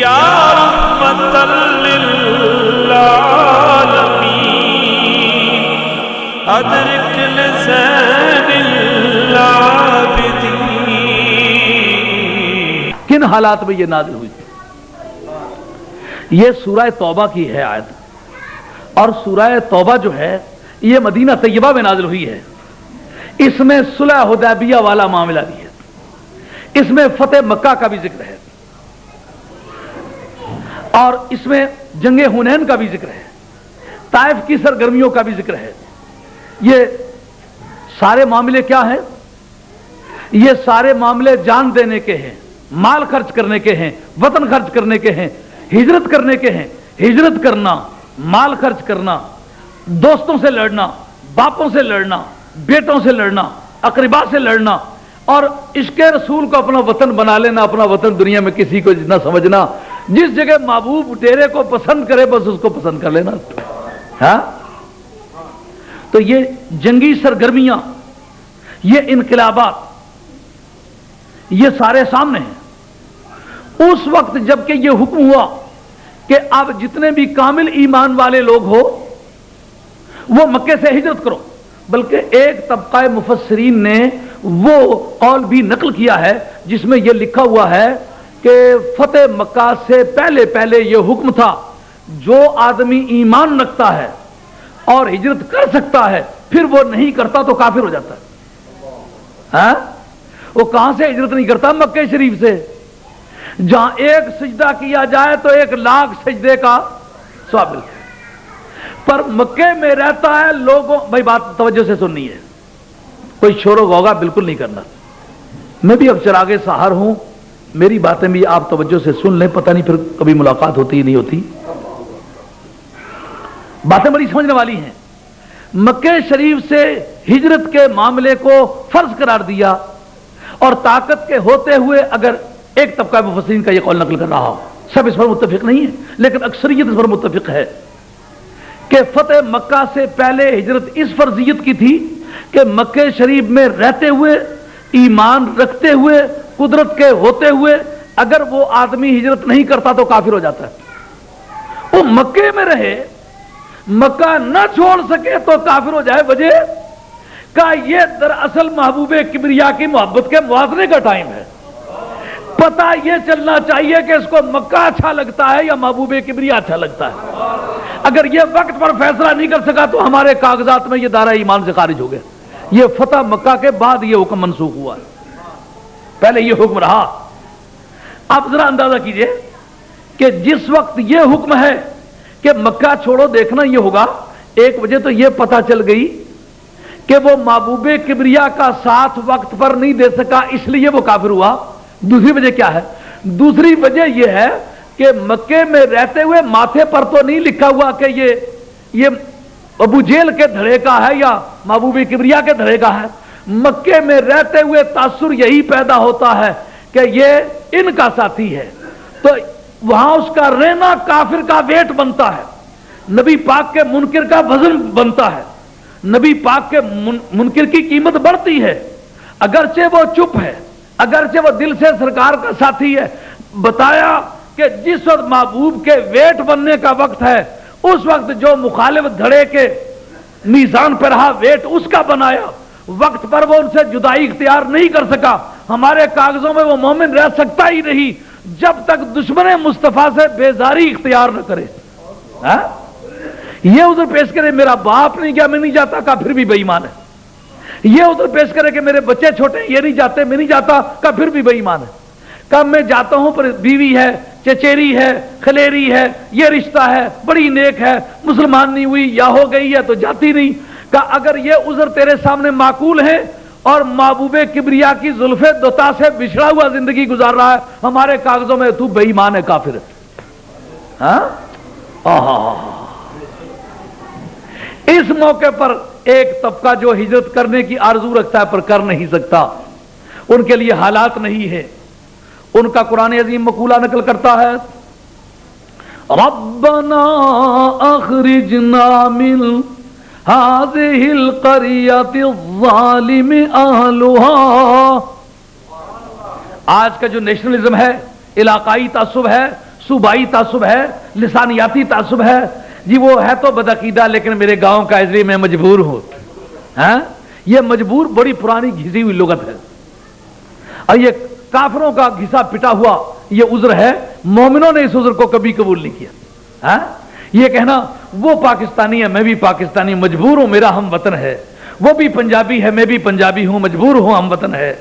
یا رحمت للعالمین ادرک لزین العابدین۔ کن حالات میں یہ نازل ہوئی؟ یہ سورہ توبہ کی ہے آیت، اور سورہ توبہ جو ہے یہ مدینہ طیبہ میں نازل ہوئی ہے۔ اس میں صلح حدیبیہ والا معاملہ بھی ہے، اس میں فتح مکہ کا بھی ذکر ہے، اور اس میں جنگ حنین کا بھی ذکر ہے، طائف کی سرگرمیوں کا بھی ذکر ہے۔ یہ سارے معاملے کیا ہیں؟ یہ سارے معاملے جان دینے کے ہیں، مال خرچ کرنے کے ہیں، وطن خرچ کرنے کے ہیں، ہجرت کرنے کے ہیں۔ ہجرت کرنا، مال خرچ کرنا، دوستوں سے لڑنا، باپوں سے لڑنا، بیٹوں سے لڑنا، اقربا سے لڑنا، اور عشق رسول کو اپنا وطن بنا لینا۔ اپنا وطن دنیا میں کسی کو نہ سمجھنا، جس جگہ محبوب ڈیرے کو پسند کرے بس اس کو پسند کر لینا۔ ہاں، تو یہ جنگی سرگرمیاں، یہ انقلابات، یہ سارے سامنے ہیں۔ اس وقت جب کہ یہ حکم ہوا کہ اب جتنے بھی کامل ایمان والے لوگ ہو وہ مکے سے ہجرت کرو، بلکہ ایک طبقہ مفسرین نے وہ قول بھی نقل کیا ہے جس میں یہ لکھا ہوا ہے کہ فتح مکہ سے پہلے پہلے یہ حکم تھا جو آدمی ایمان رکھتا ہے اور ہجرت کر سکتا ہے پھر وہ نہیں کرتا تو کافر ہو جاتا ہے۔ ہاں، وہ کہاں سے ہجرت نہیں کرتا؟ مکہ شریف سے۔ جہاں ایک سجدہ کیا جائے تو 1,00,000 سجدے کا ثواب ملتا ہے، پر مکے میں رہتا ہے لوگوں، بھائی بات توجہ سے سننی ہے، کوئی شور و غوغا بالکل نہیں کرنا۔ میں بھی اب چراغ سحر ہوں، میری باتیں بھی آپ توجہ سے سن لیں، پتہ نہیں پھر کبھی ملاقات ہوتی ہی نہیں ہوتی۔ باتیں بڑی سمجھنے والی ہیں۔ مکے شریف سے ہجرت کے معاملے کو فرض قرار دیا، اور طاقت کے ہوتے ہوئے اگر ایک طبقہ مفسرین کا یہ قول نقل کر رہا ہو، سب اس پر متفق نہیں ہے لیکن اکثریت اس پر متفق ہے کہ فتح مکہ سے پہلے ہجرت اس فرضیت کی تھی کہ مکہ شریف میں رہتے ہوئے، ایمان رکھتے ہوئے، قدرت کے ہوتے ہوئے اگر وہ آدمی ہجرت نہیں کرتا تو کافر ہو جاتا ہے۔ وہ مکے میں رہے، مکہ نہ چھوڑ سکے تو کافر ہو جائے۔ وجہ کا یہ دراصل محبوب کبریا کی محبت کے موازنے کا ٹائم ہے۔ پتہ یہ چلنا چاہیے کہ اس کو مکہ اچھا لگتا ہے یا محبوب کبریا اچھا لگتا ہے۔ اگر یہ وقت پر فیصلہ نہیں کر سکا تو ہمارے کاغذات میں یہ دائرہ ایمان سے خارج ہو گیا۔ یہ فتح مکہ کے بعد یہ حکم منسوخ ہوا ہے، پہلے یہ حکم رہا۔ آپ ذرا اندازہ کیجئے کہ جس وقت یہ حکم ہے کہ مکہ چھوڑو، دیکھنا یہ ہوگا ایک وجہ تو یہ پتہ چل گئی کہ وہ محبوب کبریا کا ساتھ وقت پر نہیں دے سکا اس لیے وہ کافر ہوا۔ دوسری وجہ کیا ہے؟ دوسری وجہ یہ ہے کہ مکے میں رہتے ہوئے ماتھے پر تو نہیں لکھا ہوا کہ یہ ابو جیل کے دھڑے کا ہے یا محبوب کبریا کے دھڑے کا ہے۔ مکے میں رہتے ہوئے تاثر یہی پیدا ہوتا ہے کہ یہ ان کا ساتھی ہے، تو وہاں اس کا رہنا کافر کا ویٹ بنتا ہے، نبی پاک کے منکر کا وزن بنتا ہے، نبی پاک کے منکر کی قیمت بڑھتی ہے۔ اگرچہ وہ چپ ہے، اگرچہ وہ دل سے سرکار کا ساتھی ہے۔ بتایا کہ جس وقت محبوب کے ویٹ بننے کا وقت ہے اس وقت جو مخالف دھڑے کے میزان پر رہا ویٹ اس کا بنایا، وقت پر وہ ان سے جدائی اختیار نہیں کر سکا۔ ہمارے کاغذوں میں وہ مومن رہ سکتا ہی نہیں جب تک دشمن مصطفیٰ سے بیزاری اختیار نہ کرے۔ یہ عذر پیش کرے میرا باپ نہیں گیا میں نہیں جاتا، کا پھر بھی بے ایمان ہے۔ یہ عذر پیش کرے کہ میرے بچے چھوٹے ہیں یہ نہیں جاتے میں نہیں جاتا، کا پھر بھی بے ایمان ہے۔ کب میں جاتا ہوں پر بیوی ہے، چچیری ہے، خلیری ہے، یہ رشتہ ہے، بڑی نیک ہے، مسلمان نہیں ہوئی یا ہو گئی ہے تو جاتی نہیں۔ کہ اگر یہ عذر تیرے سامنے معقول ہے اور محبوب کبریا کی زلف دوتا سے بچھڑا ہوا زندگی گزار رہا ہے، ہمارے کاغذوں میں تو بے ایمان ہے، کافر ہے۔ اس موقع پر ایک طبقہ جو ہجرت کرنے کی آرزو رکھتا ہے پر کر نہیں سکتا، ان کے لیے حالات نہیں ہے، ان کا قرآن عظیم مقولہ نقل کرتا ہے ربنا اخرجنا من هذه القرية الظالم اهلها۔ آج کا جو نیشنلزم ہے، علاقائی تعصب ہے، صوبائی تعصب ہے, لسانیاتی تعصب ہے جی, وہ ہے تو بدعقیدہ لیکن میرے گاؤں کا, اس لیے میں مجبور ہوں. ہاں یہ مجبور بڑی پرانی گھسی ہوئی لغت ہے, اور یہ کافروں کا گھسا پٹا ہوا یہ عذر ہے. مومنوں نے اس عذر کو کبھی قبول نہیں کیا. ہاں یہ کہنا وہ پاکستانی ہے میں بھی پاکستانی مجبور ہوں, میرا ہم وطن ہے, وہ بھی پنجابی ہے میں بھی پنجابی ہوں مجبور ہوں, ہم وطن ہے,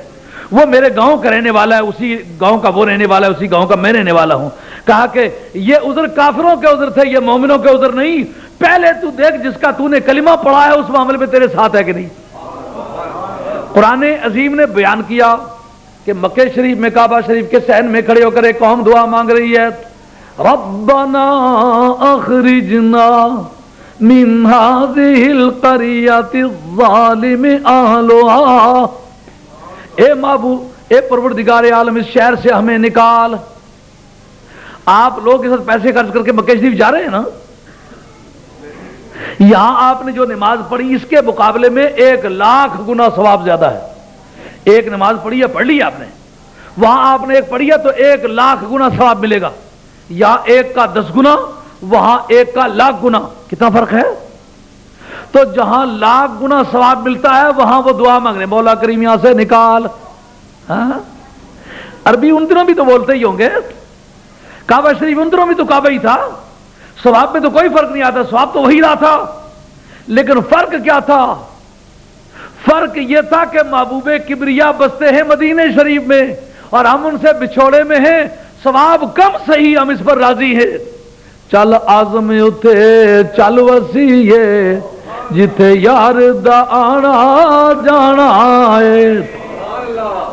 وہ میرے گاؤں کا رہنے والا ہے اسی گاؤں کا وہ رہنے والا ہے, اسی گاؤں کا میں رہنے والا ہوں. کہا کہ یہ عذر کافروں کے عذر تھے, یہ مومنوں کے عذر نہیں. پہلے تو دیکھ جس کا تو نے کلمہ پڑھا ہے اس معاملے میں تیرے ساتھ ہے کہ نہیں. قرآن عظیم نے بیان کیا کہ مکہ شریف میں کعبہ شریف کے صحن میں کھڑے ہو کر ایک قوم دعا مانگ رہی ہے, ربنا اخرجنا من هذه القرية الظالم اهلها, اے معبود اے پروردگار عالم اس شہر سے ہمیں نکال. آپ لوگ اس وقت پیسے خرچ کر کے مکہ شریف جا رہے ہیں نا, یہاں آپ نے جو نماز پڑھی اس کے مقابلے میں 1,00,000 گنا ثواب زیادہ ہے. ایک نماز پڑھی ہے, پڑھ لی آپ نے, وہاں آپ نے ایک پڑھی ہے تو 1,00,000 گنا ثواب ملے گا. یا ایک کا 10 گنا, وہاں ایک کا 1,00,000 گنا. کتنا فرق ہے؟ تو جہاں 1,00,000 گنا ثواب ملتا ہے وہاں وہ دعا مانگ رہے مولا کریم یہاں سے نکال. ہاں عربی ان دنوں بھی تو بولتے ہی ہوں گے. کعبہ شریف ان دنوں بھی تو کعبہ ہی تھا, ثواب میں تو کوئی فرق نہیں آتا, ثواب تو وہی رہا تھا. لیکن فرق کیا تھا؟ فرق یہ تھا کہ محبوب کبریا بستے ہیں مدینے شریف میں اور ہم ان سے بچھوڑے میں ہیں. ثواب کم صحیح, ہم اس پر راضی ہیں. چل آزم اتے چل وسیعے جتھے یار دا آنا جانا ہے,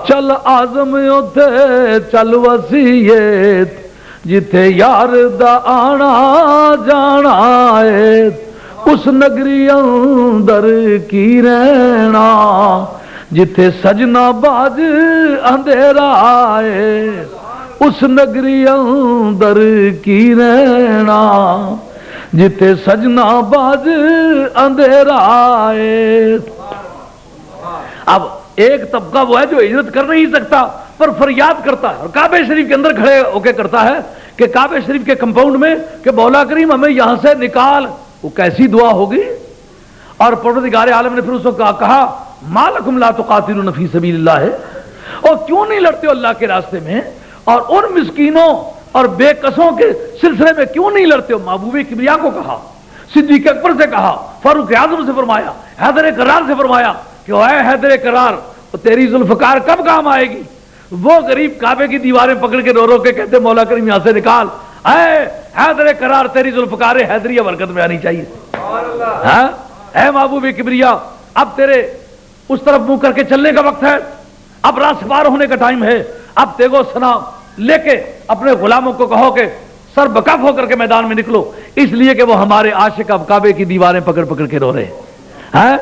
چل آزم اتے چل وسیعے جتھے یار دا آنا جانا ہے. اس نگری اندر کی رہنا جتھے سجنا باز اندھیرا ہے, اس نگری اندر کی رہنا جتھے سجنا باز اندھیرا ہے. اب ایک طبقہ وہ ہے جو ہجرت کر نہیں سکتا پر فریاد کرتا ہے اور کعبہ شریف کے اندر کھڑے ہو کے کرتا ہے کہ کعبہ شریف کے کمپاؤنڈ میں کہ مولا کریم ہمیں یہاں سے نکال. وہ کیسی دعا ہوگی. اور پروردگار عالم نے پھر اس کو کہا ما لکم لا تقاتلون فی سبیل اللہ, اور کیوں نہیں لڑتے ہو اللہ کے راستے میں, اور ان مسکینوں اور بے کسوں کے سلسلے میں کیوں نہیں لڑتے ہو. محبوب کبریا کو کہا, صدیق اکبر سے کہا, فاروق اعظم سے فرمایا, حیدر کرار سے فرمایا کہ اے حیدر کرار تیری ذوالفقار کب کام آئے گی. وہ غریب کعبے کی دیواریں پکڑ کے رو رو کے کہتے مولا کریم یہاں سے نکال. اے حیدر کرار تیری ذوالفقار حیدریہ برکت میں آنی چاہیے. ہاں اے محبوب کبریا اب تیرے اس طرف منہ کر کے چلنے کا وقت ہے, اب راست پار ہونے کا ٹائم ہے. اب تیگو سنا لے کے اپنے غلاموں کو کہو کہ سر بکف ہو کر کے میدان میں نکلو, اس لیے کہ وہ ہمارے عاشق اب کعبے کی دیواریں پکڑ پکڑ کے رو رہے ہیں.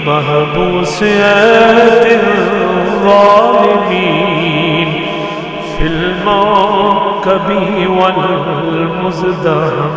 محبوسیت الظالمین فی الموکب والمزدحم